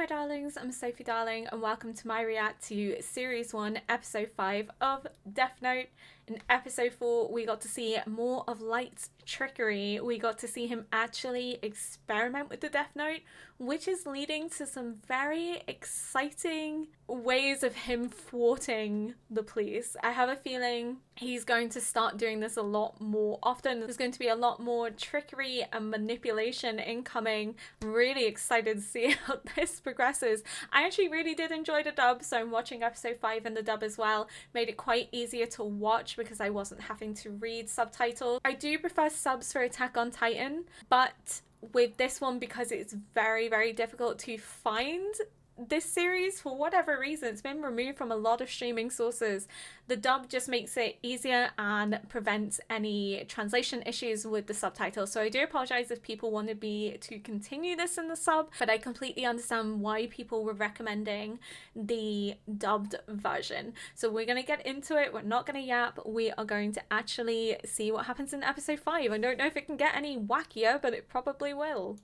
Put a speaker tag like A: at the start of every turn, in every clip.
A: my darlings, I'm Sophie Darling and welcome to my react to Series 1, Episode 5 of Death Note. In Episode 4, we got to see more of Light's trickery. We got to see him actually experiment with the Death Note, which is leading to some very exciting ways of him thwarting the police. I have a feeling he's going to start doing this a lot more often. There's going to be a lot more trickery and manipulation incoming. I'm really excited to see how this progresses. I actually really did enjoy the dub, so I'm watching episode 5 in the dub as well. Made it quite easier to watch because I wasn't having to read subtitles. I do prefer subs for Attack on Titan, but with this one, because it's very, very difficult to find this series for whatever reason, it's been removed from a lot of streaming sources. The dub just makes it easier and prevents any translation issues with the subtitles. So I do apologize if people wanted me to continue this in the sub, but I completely understand why people were recommending the dubbed version. So we're going to get into it. We're not going to yap. We are going to actually see what happens in episode 5. I don't know if it can get any wackier, but it probably will.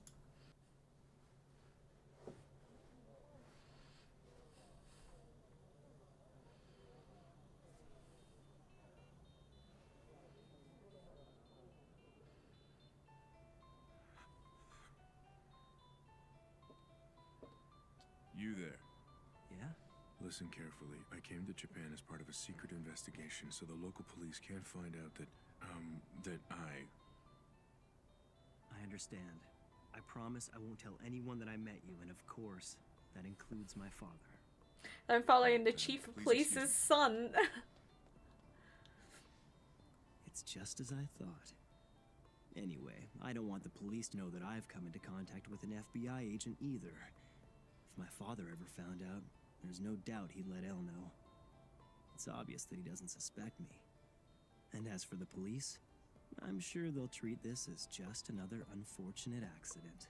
B: You there.
C: Yeah?
B: Listen carefully. I came to Japan as part of a secret investigation, so the local police can't find out that I
C: understand. I promise I won't tell anyone that I met you, and of course, that includes my father.
A: I'm following the chief of police's son.
C: It's just as I thought. Anyway, I don't want the police to know that I've come into contact with an FBI agent either. If my father ever found out, there's no doubt he'd let Elle know. It's obvious that he doesn't suspect me. And as for the police, I'm sure they'll treat this as just another unfortunate accident.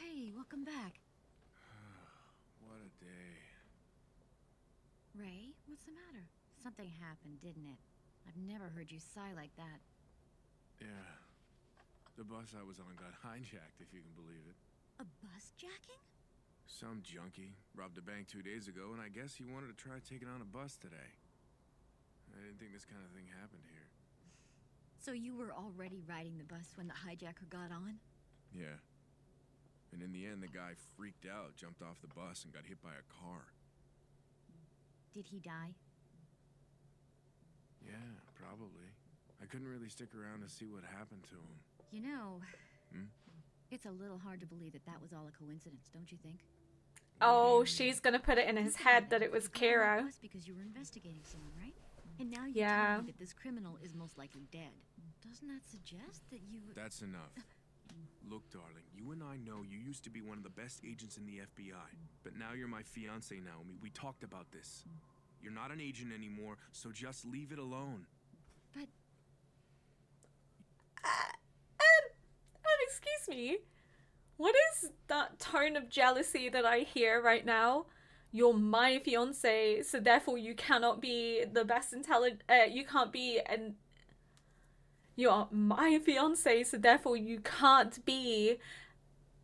D: Hey, welcome back.
B: What a day.
D: Ray, what's the matter? Something happened, didn't it? I've never heard you sigh like that.
B: Yeah. The bus I was on got hijacked, if you can believe it.
D: A bus jacking?
B: Some junkie robbed a bank 2 days ago, and I guess he wanted to try taking on a bus today. I didn't think this kind of thing happened here.
D: So you were already riding the bus when the hijacker got on?
B: Yeah. And in the end, the guy freaked out, jumped off the bus, and got hit by a car.
D: Did he die?
B: Yeah, probably. I couldn't really stick around to see what happened to him.
D: You know,
B: Hmm?
D: it's a little hard to believe that that was all a coincidence, don't you think?
A: Oh, she's gonna put it in his head that it was
D: You got on the
A: Kira.
D: bus because you were investigating someone, right? And now you
A: Yeah.
D: tell me that this criminal is most likely dead. Doesn't that suggest that you...
B: That's enough. Look, darling, you and I know you used to be one of the best agents in the FBI. But now you're my fiancé, Naomi. We talked about this. You're not an agent anymore, so just leave it alone.
D: But
A: Excuse me. What is that tone of jealousy that I hear right now? You're my fiance, so therefore you cannot be the best intelligent. You can't be an. You are my fiance, so therefore you can't be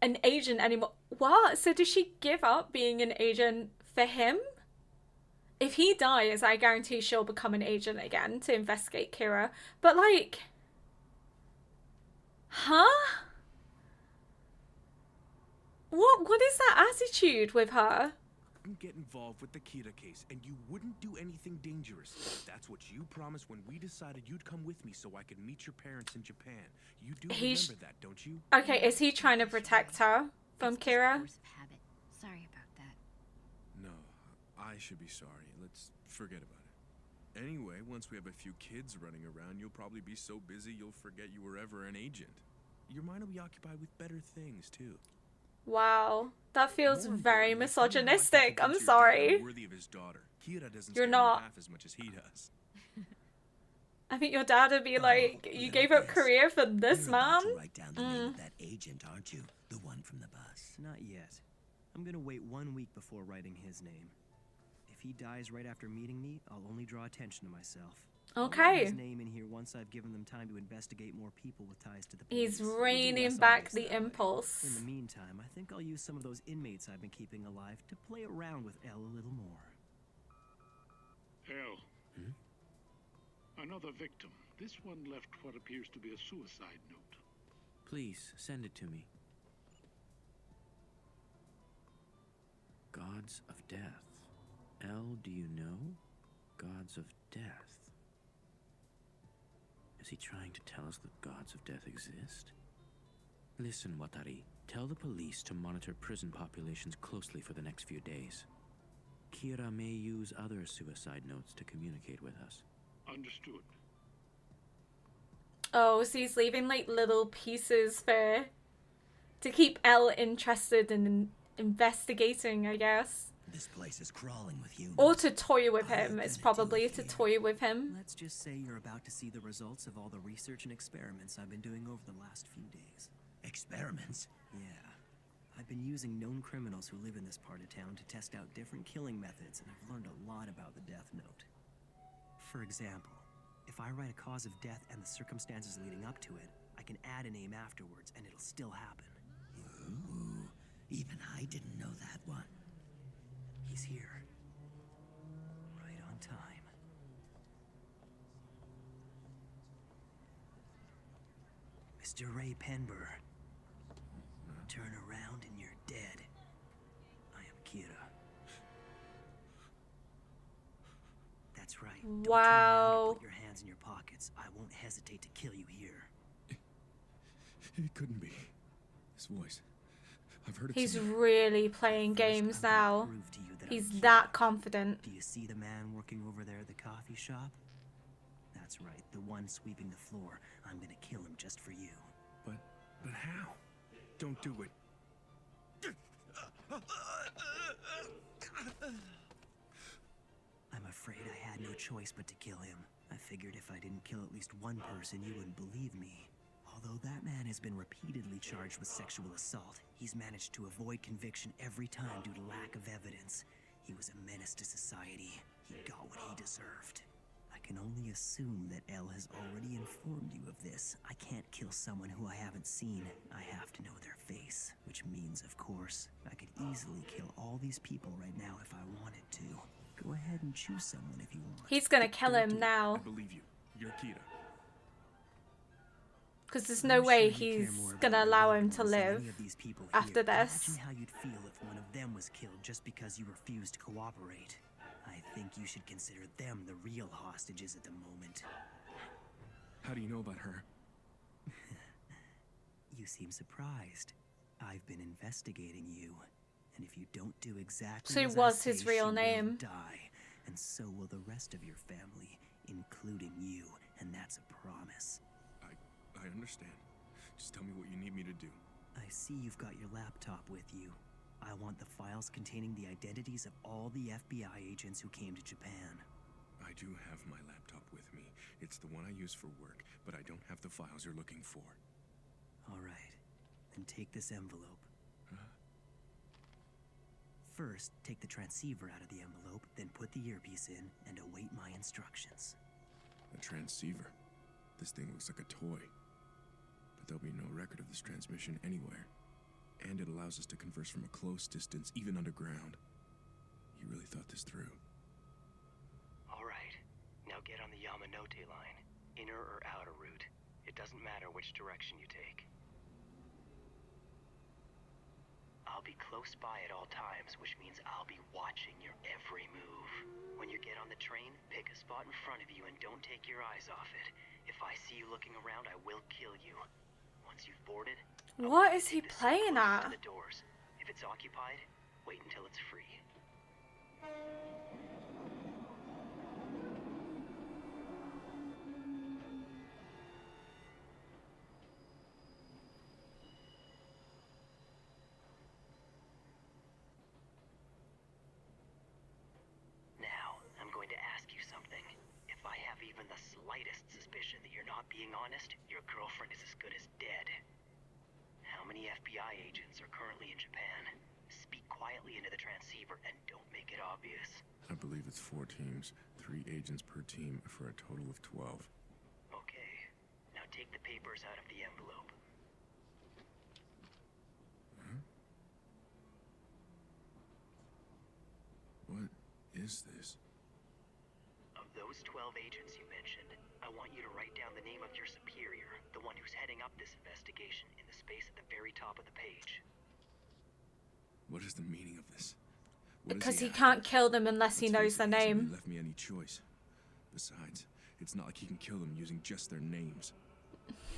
A: an agent anymore. What? So does she give up being an agent for him? If he dies, I guarantee she'll become an agent again to investigate Kira. But like, huh? What is that attitude with her?
B: You get involved with the Kira case, and you wouldn't do anything dangerous. That's what you promised when we decided you'd come with me so I could meet your parents in Japan. You do remember that, don't you?
A: Okay, is he trying to protect her from
D: it's just a
A: Kira?
D: force of habit. Sorry about that.
B: No, I should be sorry. Let's forget about it. Anyway, once we have a few kids running around, you'll probably be so busy you'll forget you were ever an agent. Your mind will be occupied with better things, too.
A: Wow, that feels
B: More
A: very
B: importantly,
A: misogynistic.
B: you
A: I'm
B: think your dad
A: sorry.
B: is worthy of his daughter. Kira doesn't
A: You're
B: scare me
A: not.
B: half as much as he does.
A: I think your dad would be like, you gave up career for this
E: You're about
A: man?
E: to write down the name of that agent, aren't you? The one from the bus.
C: Not yet. I'm gonna wait 1 week before writing his name. If he dies right after meeting me, I'll only draw attention to myself. I'll write
A: Okay.
C: his name in here once I've given them time to investigate more people with ties to the police.
A: He's
C: It'll be
A: reining
C: less
A: back
C: obvious
A: the
C: that way.
A: impulse.
C: In the meantime, I think I'll use some of those inmates I've been keeping alive to play around with Elle a little more.
E: Elle. Another victim. This one left what appears to be a suicide note.
F: Please, send it to me. Gods of Death. Elle, do you know? Gods of Death. Is he trying to tell us that gods of death exist? Listen, Watari. Tell the police to monitor prison populations closely for the next few days. Kira may use other suicide notes to communicate with us.
E: Understood.
A: Oh, so he's leaving like little pieces for to keep Elle interested in investigating, I guess.
C: This place is crawling with humans.
A: Or to toy with
C: I've
A: him.
C: been
A: It's
C: to
A: probably
C: do it
A: to
C: here.
A: toy with him.
C: Let's just say you're about to see the results of all the research and experiments I've been doing over the last few days. Experiments? Yeah. I've been using known criminals who live in this part of town to test out different killing methods, and I've learned a lot about the death note. For example, if I write a cause of death and the circumstances leading up to it, I can add a name afterwards, and it'll still happen.
G: Ooh, even I didn't know that one.
C: He's here. Right on time. Mr. Ray Penber. Turn around and you're dead. I am Kira. That's right. Don't turn around
A: Wow.
C: and put your hands in your pockets. I won't hesitate to kill you here.
B: It couldn't be. This voice. I've heard it
A: He's
B: somewhere.
A: really playing
C: First,
A: games
C: I'm gonna
A: now.
C: prove to you that
A: He's
C: I'm Kira.
A: that confident.
C: Do you see the man working over there at the coffee shop? That's right, the one sweeping the floor. I'm gonna kill him just for you.
B: But how? Don't do it.
C: I'm afraid I had no choice but to kill him. I figured if I didn't kill at least one person, you wouldn't believe me. Although that man has been repeatedly charged with sexual assault, he's managed to avoid conviction every time due to lack of evidence. He was a menace to society. He got what he deserved. I can only assume that Elle has already informed you of this. I can't kill someone who I haven't seen. I have to know their face, which means, of course, I could easily kill all these people right now if I wanted to. Go ahead and choose someone if you want.
A: He's gonna kill
B: Don't
A: him
B: do it.
A: now.
B: I believe you. You're Kira.
A: Because there's
C: I'm
A: no way
C: sure you care
A: he's
C: more about
A: gonna
C: your
A: allow
C: loved
A: him to
C: ones than any
A: live
C: of these people
A: after
C: here.
A: this.
C: Imagine how you'd feel if one of them was killed just because you refused to cooperate. I think you should consider them the real hostages at the moment.
B: How do you know about her?
C: You seem surprised. I've been investigating you, and if you don't do exactly
A: So it
C: as
A: was
C: I say,
A: his real
C: she
A: name.
C: will die, and so will the rest of your family, including you, and that's a promise.
B: I understand. Just tell me what you need me to do.
C: I see you've got your laptop with you. I want the files containing the identities of all the FBI agents who came to Japan.
B: I do have my laptop with me. It's the one I use for work, but I don't have the files you're looking for.
C: All right, then take this envelope.
B: Huh?
C: First, take the transceiver out of the envelope, then put the earpiece in and await my instructions.
B: A transceiver. This thing looks like a toy. But there'll be no record of this transmission anywhere. And it allows us to converse from a close distance, even underground. You really thought this through.
C: All right, now get on the Yamanote line, inner or outer route. It doesn't matter which direction you take. I'll be close by at all times, which means I'll be watching your every move. When you get on the train, pick a spot in front of you and don't take your eyes off it. If I see you looking around, I will kill you. Once you've boarded,
A: What is he playing at?
C: the doors. If it's occupied, wait until it's free. Now, I'm going to ask you something. If I have even the slightest suspicion that you're not being honest, your girlfriend is as good as dead. How many FBI agents are currently in Japan? Speak
H: quietly into the transceiver and don't make it obvious.
B: I believe it's 4 teams, 3 agents per team for a total of 12.
H: Okay. Now take the papers out of the envelope.
B: Huh? What is this?
H: Of those 12 agents you mentioned, I want you to write down the name of your superior, the one who's heading up this investigation, in the space at the very top of the page.
B: What is the meaning of this? What
A: Because
B: does
A: he
B: have?
A: can't kill them unless he
B: Let's
A: knows
B: face
A: their
B: it, he hasn't
A: name.
B: really left me any choice. Besides, it's not like he can kill them using just their names.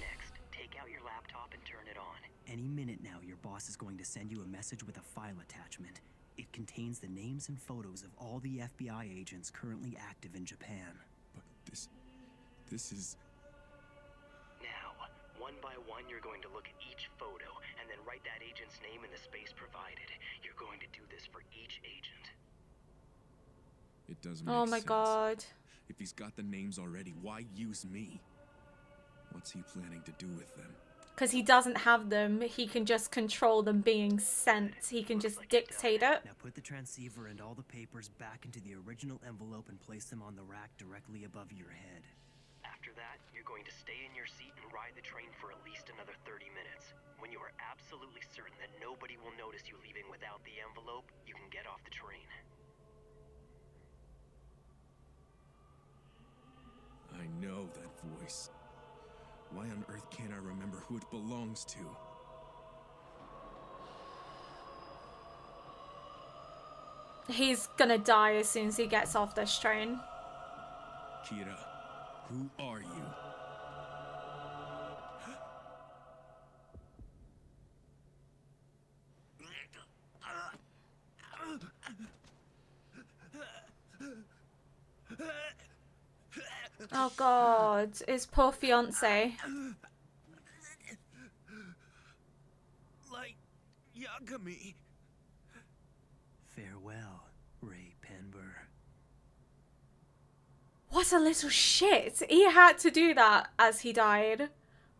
H: Next, take out your laptop and turn it on.
C: Any minute now, your boss is going to send you a message with a file attachment. It contains the names and photos of all the FBI agents currently active in Japan.
B: But this is...
H: Now, one by one, you're going to look at each photo and then write that agent's name in the space provided. You're going to do this for each agent.
B: It doesn't make
A: Oh my
B: sense.
A: god.
B: If he's got the names already, why use me? What's he planning to do with them?
A: Because he doesn't have them, he can just control them being sent. He can just dictate it.
C: Now put the transceiver and all the papers back into the original envelope and place them on the rack directly above your head.
H: After that, you're going to stay in your seat and ride the train for at least another 30 minutes. When you are absolutely certain that nobody will notice you leaving without the envelope, you can get off the train.
B: I know that voice. Why on earth can't I remember who it belongs to?
A: He's gonna die as soon as he gets off this train.
B: Kira, who are you?
A: Oh god, his poor fiance.
B: Like Yagami.
C: Farewell, Ray Penber.
A: What a little shit. He had to do that as he died.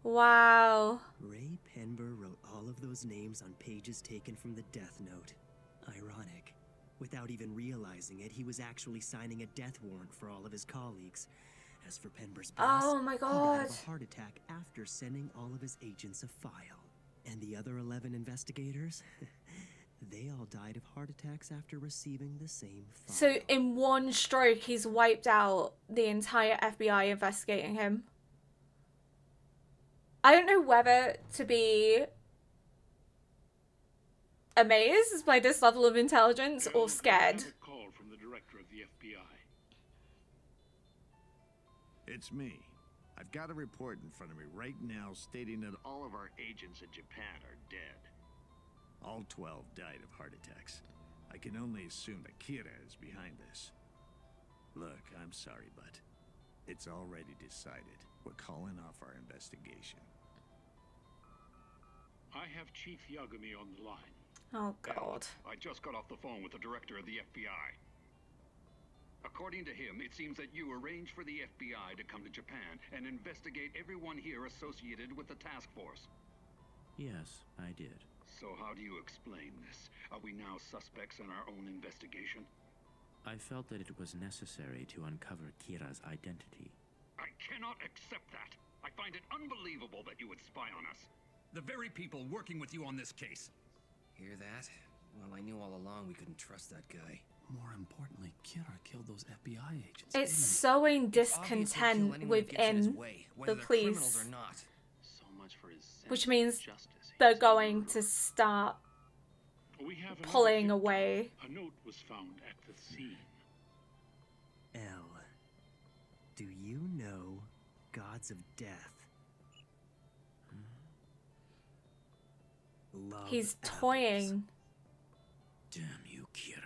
A: Wow.
C: Ray Penber wrote all of those names on pages taken from the death note. Ironic. Without even realizing it, he was actually signing a death warrant for all of his colleagues. As for Penber's boss,
A: Oh my
C: he died
A: god.
C: of a heart attack after sending all of his agents a file. And the other 11 investigators? They all died of heart attacks after receiving the same file.
A: So in one stroke, he's wiped out the entire FBI investigating him. I don't know whether to be amazed by this level of intelligence or scared.
E: I have a call from the director of the FBI.
I: It's me. I've got a report in front of me right now stating that all of our agents in Japan are dead. All 12 died of heart attacks. I can only assume that Kira is behind this. Look, I'm sorry, but it's already decided. We're calling off our investigation.
E: I have Chief Yagami on the line.
A: Oh god.
J: I just got off the phone with the director of the FBI. According to him, it seems that you arranged for the FBI to come to Japan and investigate everyone here associated with the task force.
F: Yes, I did.
J: So how do you explain this? Are we now suspects in our own investigation?
F: I felt that it was necessary to uncover Kira's identity.
J: I cannot accept that. I find it unbelievable that you would spy on us. The very people working with you on this case.
K: Hear that? Well, I knew all along we couldn't trust that guy.
L: More importantly, Kira killed those FBI agents.
A: It's
L: didn't he?
A: sowing
K: He'd obviously kill
A: discontent
K: anyone who gets in his
A: within
K: way, whether
A: the
K: they're criminals
A: police,
K: or not.
H: So much for his sense
A: which
H: of
A: means
H: justice.
A: they're
H: He's a
A: going
H: murderer.
A: to start
E: We have another
A: pulling
E: hit.
A: away.
E: A note was found at the scene.
C: L. Do you know Gods of Death? Love
A: He's
C: apples.
A: toying.
F: Damn you, Kira.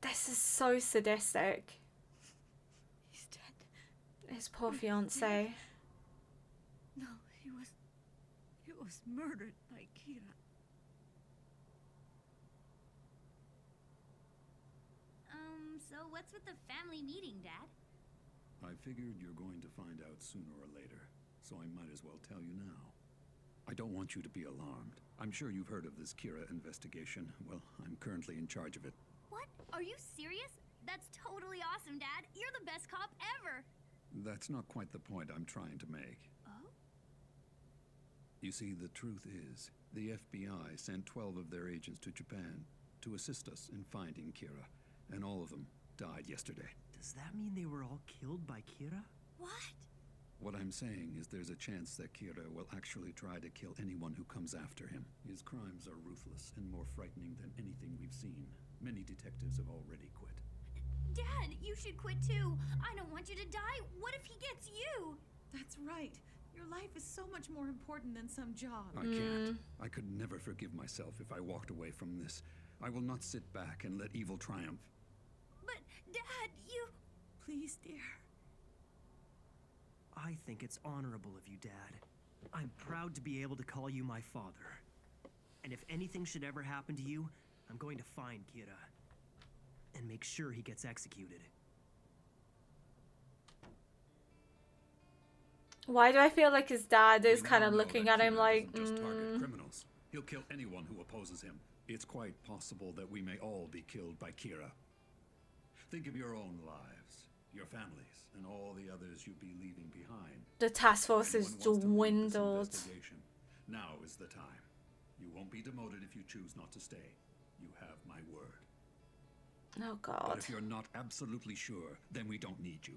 A: This is so sadistic.
D: He's dead.
A: His poor fiance.
D: No, he was murdered by Kira.
M: So what's with the family meeting, Dad?
N: I figured you're going to find out sooner or later, so I might as well tell you now. I don't want you to be alarmed. I'm sure you've heard of this Kira investigation. Well, I'm currently in charge of it.
M: What? Are you serious? That's totally awesome, Dad. You're the best cop ever.
N: That's not quite the point I'm trying to make.
M: Oh?
N: You see, the truth is, the FBI sent 12 of their agents to Japan to assist us in finding Kira, and all of them died yesterday.
C: Does that mean they were all killed by Kira?
M: What?
N: What I'm saying is there's a chance that Kira will actually try to kill anyone who comes after him. His crimes are ruthless and more frightening than anything we've seen. Many detectives have already quit.
M: Dad, you should quit too. I don't want you to die. What if he gets you?
O: That's right. Your life is so much more important than some job.
N: I can't. I could never forgive myself if I walked away from this. I will not sit back and let evil triumph.
M: But, Dad, you...
O: Please, dear.
C: I think it's honorable of you, Dad. I'm proud to be able to call you my father. And if anything should ever happen to you, I'm going to find Kira and make sure he gets executed.
A: Why do I feel like his dad is kind of looking at him like,
N: just target criminals. He'll kill anyone who opposes him. It's quite possible that we may all be killed by Kira. Think of your own lives, your families, and all the others you'd be leaving behind.
A: The task force has dwindled.
N: Now is the time. You won't be demoted if you choose not to stay. You have my word.
A: Oh, God.
N: But if you're not absolutely sure, then we don't need you.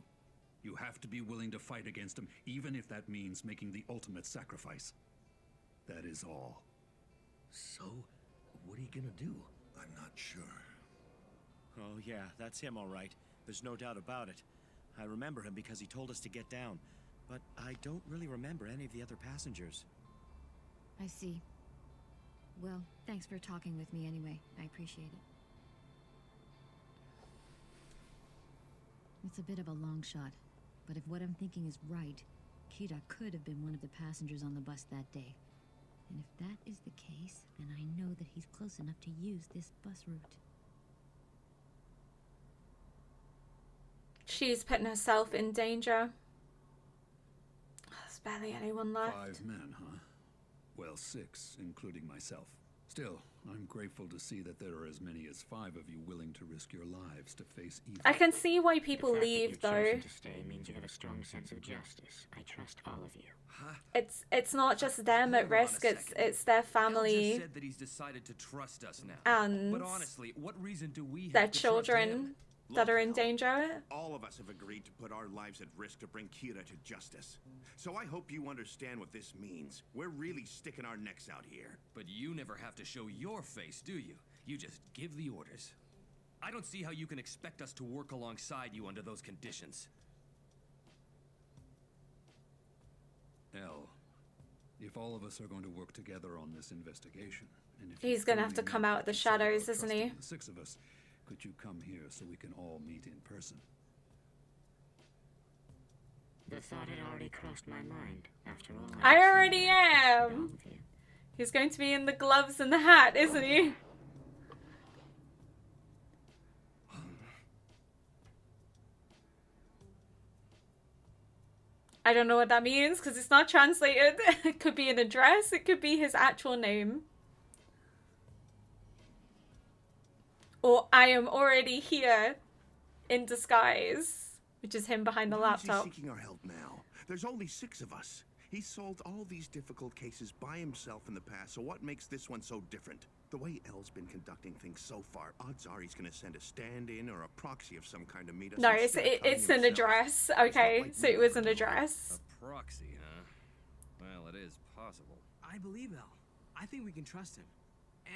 N: You have to be willing to fight against him, even if that means making the ultimate sacrifice. That is all.
P: So, what are you gonna do?
B: I'm not sure.
P: Oh yeah, that's him all right. There's no doubt about it. I remember him because he told us to get down. But I don't really remember any of the other passengers.
D: I see. Well, thanks for talking with me anyway. I appreciate it. It's a bit of a long shot, but if what I'm thinking is right, Kira could have been one of the passengers on the bus that day. And if that is the case, then I know that he's close enough to use this bus route.
A: She's putting herself in danger. There's barely anyone left.
N: 5 men, huh? Well, 6, including myself. Still, I'm grateful to see that there are as many as 5 of you willing to risk your lives to face evil.
A: I can see why people leave, though.
Q: To stay means you have a strong sense of justice. I trust all of you.
A: It's not just them at risk. It's their family.
K: Just said that he's decided to trust us now.
A: And
K: but honestly, what reason do we have
A: their
K: to
A: children that are in danger.
R: All of us have agreed to put our lives at risk to bring Kira to justice. So I hope you understand what this means. We're really sticking our necks out here.
K: But you never have to show your face, do you? You just give the orders. I don't see how you can expect us to work alongside you under those conditions.
N: Elle, if all of us are going to work together on this investigation, and if
A: he's gonna have to come out of the shadows, isn't he?
N: The 6 of us, could you come here so we can all meet in person?
Q: The thought had already crossed my mind. After all,
A: I already am. He's going to be in the gloves and the hat, isn't he? I don't know what that means because it's not translated. It could be an address. It could be his actual name. Or I am already here in disguise, which is him behind the laptop.
R: Why is he seeking our help now? There's only 6 of us. He's solved all these difficult cases by himself in the past, so what makes this one so different? The way Elle's been conducting things so far, odds are he's going to send a stand-in or a proxy of some kind to meet us.
A: No, it's an address. Okay, so it was an address.
K: A proxy, huh? Well, it is possible.
L: I believe Elle. I think we can trust him.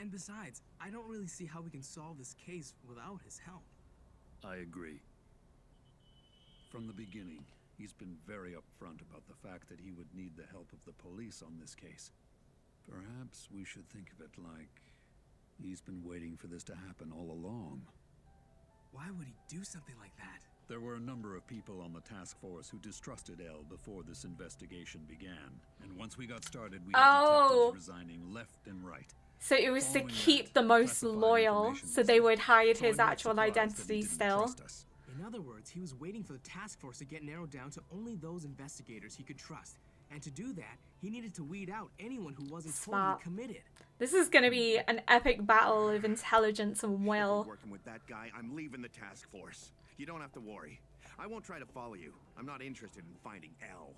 L: And besides, I don't really see how we can solve this case without his help.
N: I agree. From the beginning, he's been very upfront about the fact that he would need the help of the police on this case. Perhaps we should think of it like he's been waiting for this to happen all along.
L: Why would he do something like that?
N: There were a number of people on the task force who distrusted Elle before this investigation began. And once we got started, we had detectives resigning left and right.
A: So it was to keep the most loyal, so they would hide his actual identity still.
L: In other words, he was waiting for the task force to get narrowed down to only those investigators he could trust. And to do that, he needed to weed out anyone who wasn't
A: Smart.
L: totally committed.
A: This is going to be an epic battle of intelligence and
R: If
A: will.
R: we're working with that guy, I'm leaving the task force. You don't have to worry. I won't try to follow you. I'm not interested in finding L.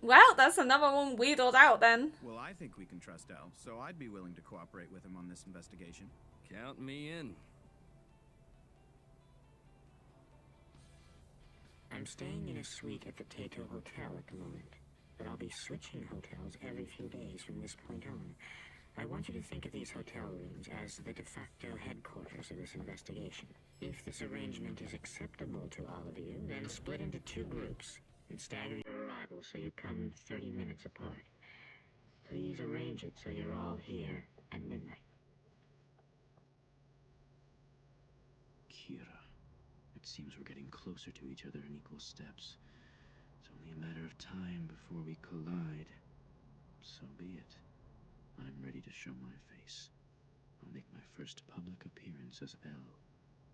A: Well, that's another one wheedled out then.
S: Well, I think we can trust Al, so I'd be willing to cooperate with him on this investigation.
K: Count me in.
Q: I'm staying in a suite at the Tato Hotel at the moment, but I'll be switching hotels every few days from this point on. I want you to think of these hotel rooms as the de facto headquarters of this investigation. If this arrangement is acceptable to all of you, then split into 2 groups and stagger your arrivals so you come 30 minutes apart. Please arrange it so you're all here at midnight.
F: Kira, it seems we're getting closer to each other in equal steps. It's only a matter of time before we collide. So be it. I'm ready to show my face. I'll make my first public appearance as L.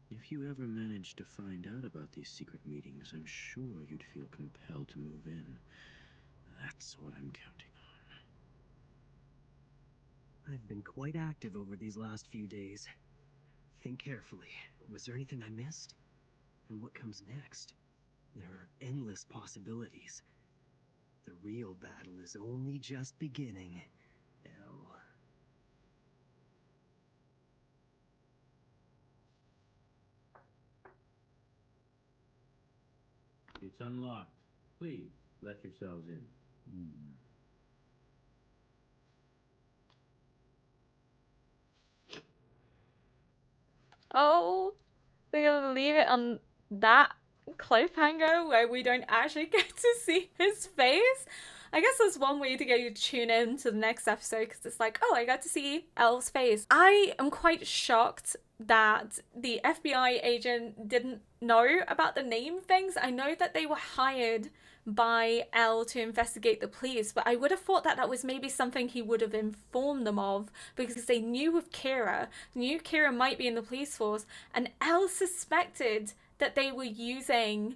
F: If you ever manage to find out about these secret meetings, I'm sure you'd feel compelled to move in. That's what I'm counting on.
C: I've been quite active over these last few days. Think carefully. Was there anything I missed? And what comes next? There are endless possibilities. The real battle is only just beginning. L.
F: It's unlocked. Please, let yourselves in.
A: Oh, they're gonna leave it on that cliffhanger where we don't actually get to see his face. I guess there's one way to get you to tune in to the next episode because it's like, oh, I got to see Elle's face. I am quite shocked that the FBI agent didn't know about the name things. I know that they were hired by Elle to investigate the police, but I would have thought that that was maybe something he would have informed them of because they knew Kira might be in the police force, and Elle suspected that they were using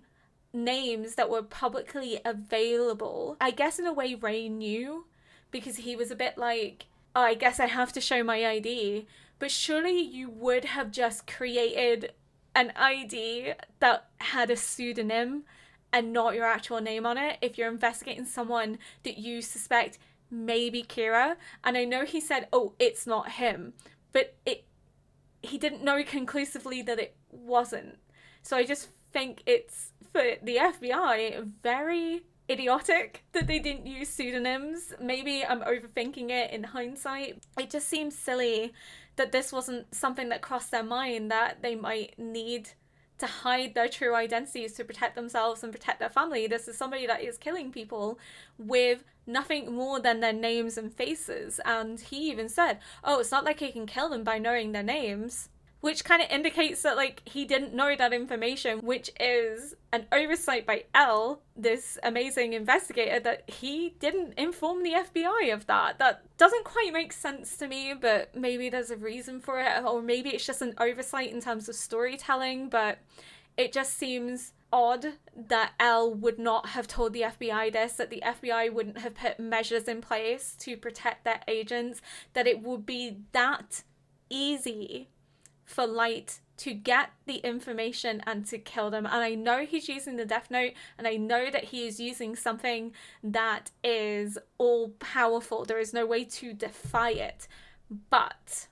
A: names that were publicly available. I guess in a way Ray knew because he was a bit like, oh, I guess I have to show my ID, but surely you would have just created an ID that had a pseudonym and not your actual name on it if you're investigating someone that you suspect may be Kira. And I know he said, oh, it's not him, but he didn't know conclusively that it wasn't. So I just think it's, for the FBI, very idiotic that they didn't use pseudonyms. Maybe I'm overthinking it in hindsight. It just seems silly that this wasn't something that crossed their mind, that they might need to hide their true identities to protect themselves and protect their family. This is somebody that is killing people with nothing more than their names and faces. And he even said, oh, it's not like he can kill them by knowing their names. Which kind of indicates that, like, he didn't know that information, which is an oversight by Elle, this amazing investigator, that he didn't inform the FBI of that. That doesn't quite make sense to me, but maybe there's a reason for it, or maybe it's just an oversight in terms of storytelling, but it just seems odd that Elle would not have told the FBI this, that the FBI wouldn't have put measures in place to protect their agents, that it would be that easy for Light to get the information and to kill them. And I know he's using the Death Note, and I know that he is using something that is all powerful. There is no way to defy it. But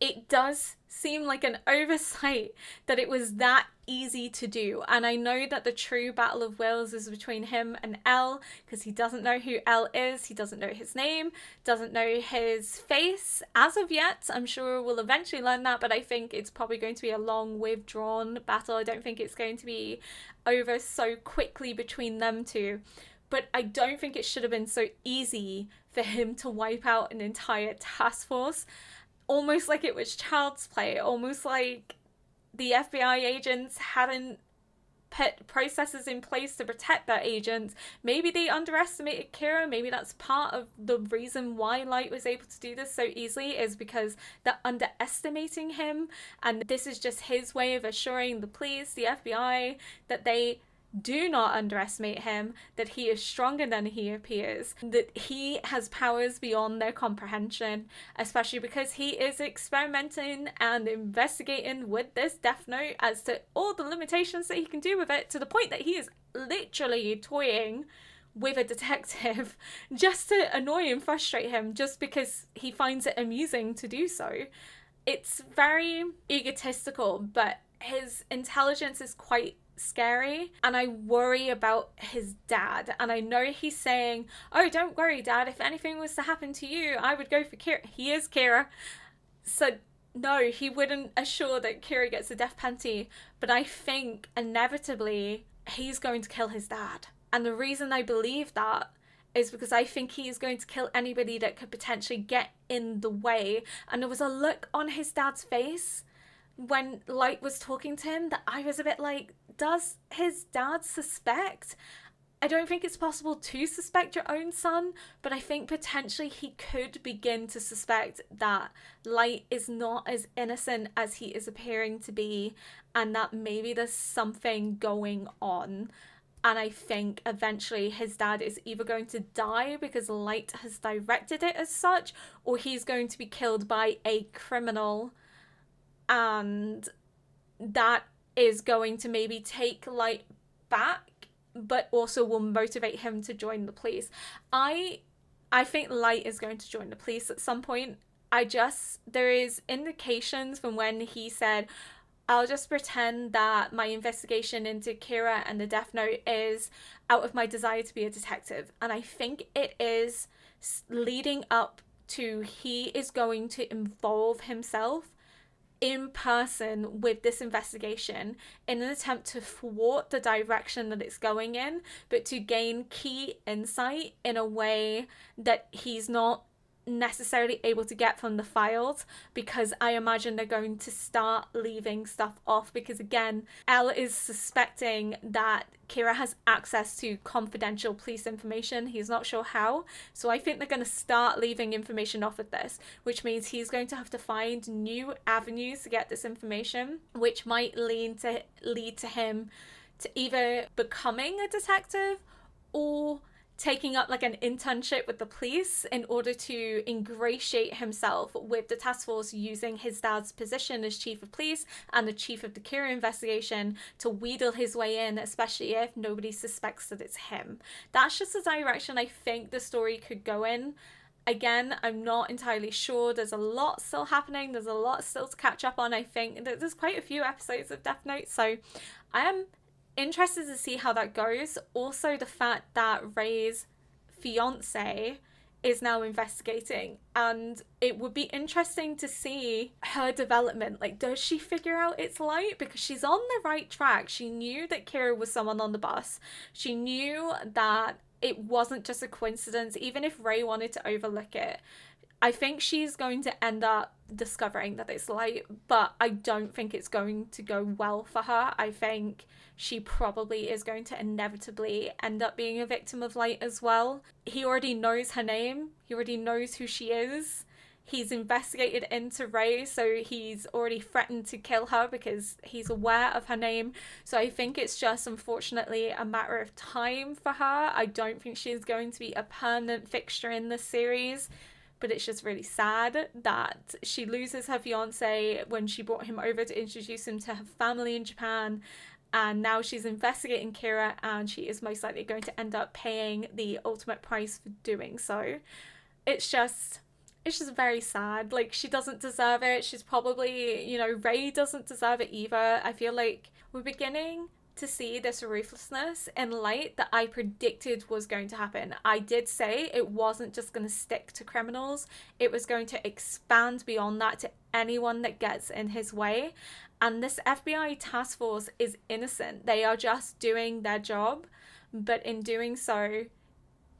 A: it does seem like an oversight that it was that easy to do. And I know that the true battle of wills is between him and Elle, because he doesn't know who Elle is, he doesn't know his name, doesn't know his face as of yet. I'm sure we'll eventually learn that, but I think it's probably going to be a long withdrawn battle. I don't think it's going to be over so quickly between them two. But I don't think it should have been so easy for him to wipe out an entire task force. Almost like it was child's play, almost like the FBI agents hadn't put processes in place to protect their agents. Maybe they underestimated Kira. Maybe that's part of the reason why Light was able to do this so easily, is because they're underestimating him. And this is just his way of assuring the police, the FBI, that they Do not underestimate him, that he is stronger than he appears, that he has powers beyond their comprehension, especially because he is experimenting and investigating with this Death Note as to all the limitations that he can do with it, to the point that he is literally toying with a detective just to annoy and frustrate him, just because he finds it amusing to do so. It's very egotistical, but his intelligence is quite scary, and I worry about his dad. And I know he's saying, oh, don't worry, Dad, if anything was to happen to you, I would go for Kira. He is Kira, so no, he wouldn't assure that Kira gets the death penalty, but I think inevitably he's going to kill his dad. And the reason I believe that is because I think he is going to kill anybody that could potentially get in the way. And there was a look on his dad's face when Light was talking to him that I was a bit like, does his dad suspect? I don't think it's possible to suspect your own son, but I think potentially he could begin to suspect that Light is not as innocent as he is appearing to be, and that maybe there's something going on. And I think eventually his dad is either going to die because Light has directed it as such, or he's going to be killed by a criminal, and that is going to maybe take Light back, but also will motivate him to join the police. I think Light is going to join the police at some point. There is indications from when he said, I'll just pretend that my investigation into Kira and the Death Note is out of my desire to be a detective. And I think it is leading up to he is going to involve himself in person with this investigation in an attempt to thwart the direction that it's going in, but to gain key insight in a way that he's not necessarily able to get from the files, because I imagine they're going to start leaving stuff off, because again, Elle is suspecting that Kira has access to confidential police information. He's not sure how, so I think they're going to start leaving information off of this, which means he's going to have to find new avenues to get this information, which might lead to him to either becoming a detective or taking up like an internship with the police in order to ingratiate himself with the task force, using his dad's position as chief of police and the chief of the Kira investigation to wheedle his way in, especially if nobody suspects that it's him. That's just the direction I think the story could go in. Again, I'm not entirely sure. There's a lot still happening. There's a lot still to catch up on. I think that there's quite a few episodes of Death Note, so I am interested to see how that goes. Also, the fact that Ray's fiance is now investigating, and it would be interesting to see her development. Like, does she figure out it's Light? Because she's on the right track. She knew that Kira was someone on the bus. She knew that it wasn't just a coincidence, even if Ray wanted to overlook it. I think she's going to end up discovering that it's Light, but I don't think it's going to go well for her. I think she probably is going to inevitably end up being a victim of Light as well. He already knows her name. He already knows who she is. He's investigated into Ray, so he's already threatened to kill her because he's aware of her name. So I think it's just, unfortunately, a matter of time for her. I don't think she's going to be a permanent fixture in this series. But it's just really sad that she loses her fiance when she brought him over to introduce him to her family in Japan. And now she's investigating Kira, and she is most likely going to end up paying the ultimate price for doing so. It's just very sad. Like, she doesn't deserve it. She's probably, Ray doesn't deserve it either. I feel like we're beginning to see this ruthlessness in Light that I predicted was going to happen. I did say it wasn't just going to stick to criminals. It was going to expand beyond that to anyone that gets in his way. And this FBI task force is innocent. They are just doing their job. But in doing so,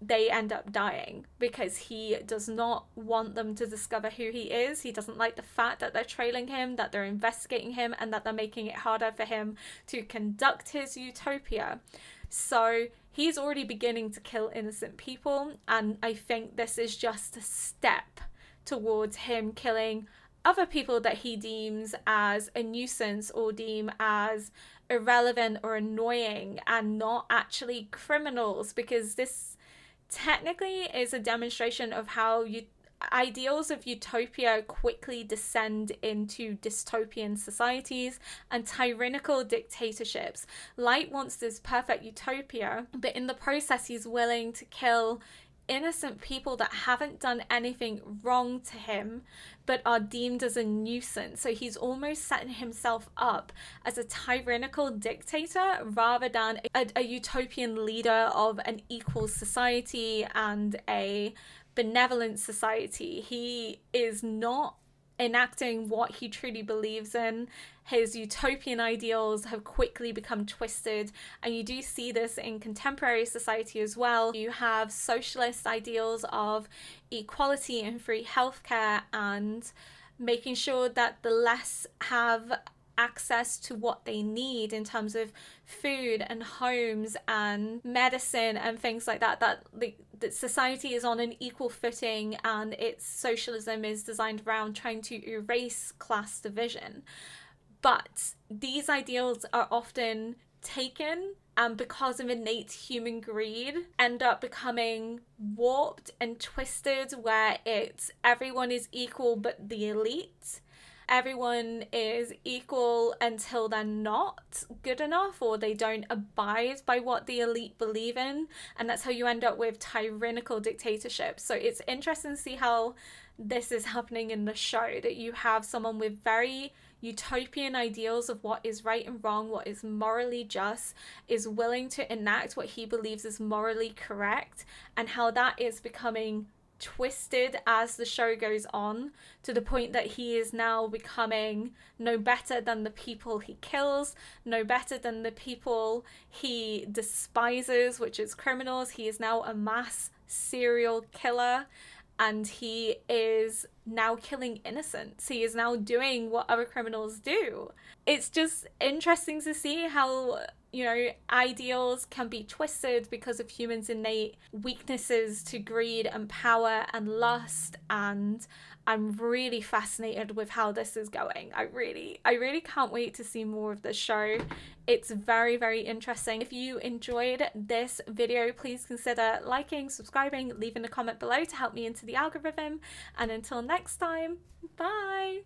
A: they end up dying because he does not want them to discover who he is. He doesn't like the fact that they're trailing him, that they're investigating him, and that they're making it harder for him to conduct his utopia. So he's already beginning to kill innocent people, and I think this is just a step towards him killing other people that he deems as a nuisance or deem as irrelevant or annoying and not actually criminals, because this technically is a demonstration of how ideals of utopia quickly descend into dystopian societies and tyrannical dictatorships. Light wants this perfect utopia, but in the process he's willing to kill innocent people that haven't done anything wrong to him but are deemed as a nuisance. So he's almost setting himself up as a tyrannical dictator rather than a utopian leader of an equal society and a benevolent society. He is not enacting what he truly believes in. His utopian ideals have quickly become twisted, and you do see this in contemporary society as well. You have socialist ideals of equality and free healthcare and making sure that the less have access to what they need in terms of food and homes and medicine and things like that, that society is on an equal footing, and its socialism is designed around trying to erase class division. But these ideals are often taken and because of innate human greed end up becoming warped and twisted, where it's everyone is equal but the elite. Everyone is equal until they're not good enough or they don't abide by what the elite believe in. And that's how you end up with tyrannical dictatorships. So it's interesting to see how this is happening in the show, that you have someone with very utopian ideals of what is right and wrong, what is morally just, is willing to enact what he believes is morally correct, and how that is becoming twisted as the show goes on, to the point that he is now becoming no better than the people he kills, no better than the people he despises, which is criminals. He is now a mass serial killer, and he is now killing innocents. He is now doing what other criminals do. It's just interesting to see how, you know, ideals can be twisted because of humans' innate weaknesses to greed and power and lust, and I'm really fascinated with how this is going. I really can't wait to see more of the show. It's very, very interesting. If you enjoyed this video, please consider liking, subscribing, leaving a comment below to help me into the algorithm. And until next time, bye!